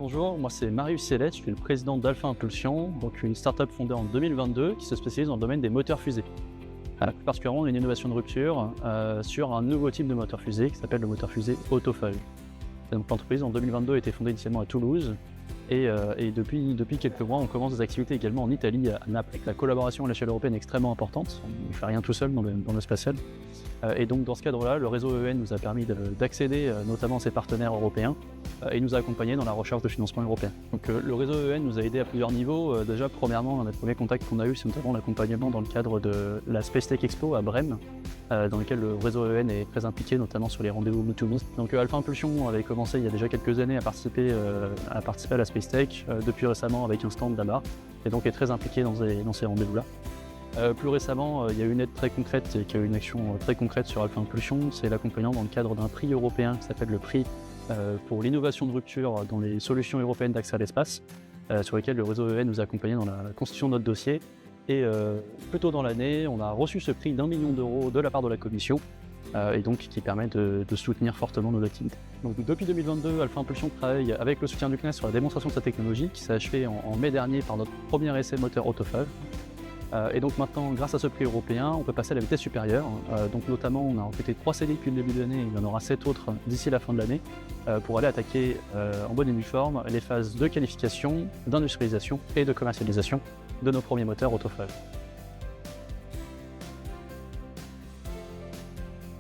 Bonjour, moi c'est Marius Sellette, je suis le président d'Alpha Impulsion, donc une startup fondée en 2022 qui se spécialise dans le domaine des moteurs fusées. Plus particulièrement une innovation de rupture sur un nouveau type de moteur fusée qui s'appelle le moteur fusée Autophage. Donc l'entreprise en 2022 a été fondée initialement à Toulouse et depuis quelques mois on commence des activités également en Italie, à Naples, avec la collaboration à l'échelle européenne extrêmement importante. On ne fait rien tout seul dans le spatial. Et donc dans ce cadre-là, le réseau EN nous a permis d'accéder notamment à ses partenaires européens et nous a accompagnés dans la recherche de financement européen. Donc le réseau EN nous a aidés à plusieurs niveaux. Déjà, premièrement, un des premiers contacts qu'on a eu, c'est notamment l'accompagnement dans le cadre de la Space Tech Expo à Brême, dans lequel le réseau EN est très impliqué, notamment sur les rendez-vous Me2Me. Donc Alpha Impulsion avait commencé il y a déjà quelques années à participer à la Space Tech, depuis récemment avec un stand là-bas, et donc est très impliqué dans ces rendez-vous-là. Plus récemment, il y a eu une aide très concrète et qui a eu une action très concrète sur Alpha Impulsion, c'est l'accompagnement dans le cadre d'un prix européen qui s'appelle le prix pour l'innovation de rupture dans les solutions européennes d'accès à l'espace, sur lesquelles le réseau EN nous a accompagnés dans la constitution de notre dossier. Et plus tôt dans l'année, on a reçu ce prix d'1 million d'euros de la part de la Commission, et donc qui permet de soutenir fortement nos activités. Donc depuis 2022, Alpha Impulsion travaille avec le soutien du CNES sur la démonstration de sa technologie, qui s'est achevée en mai dernier par notre premier essai moteur Autophage. Et donc maintenant, grâce à ce prix européen, on peut passer à la vitesse supérieure. Donc notamment, on a recruté 3 CDI depuis le début de l'année, il y en aura 7 autres d'ici la fin de l'année, pour aller attaquer en bonne et due forme les phases de qualification, d'industrialisation et de commercialisation de nos premiers moteurs Autophage.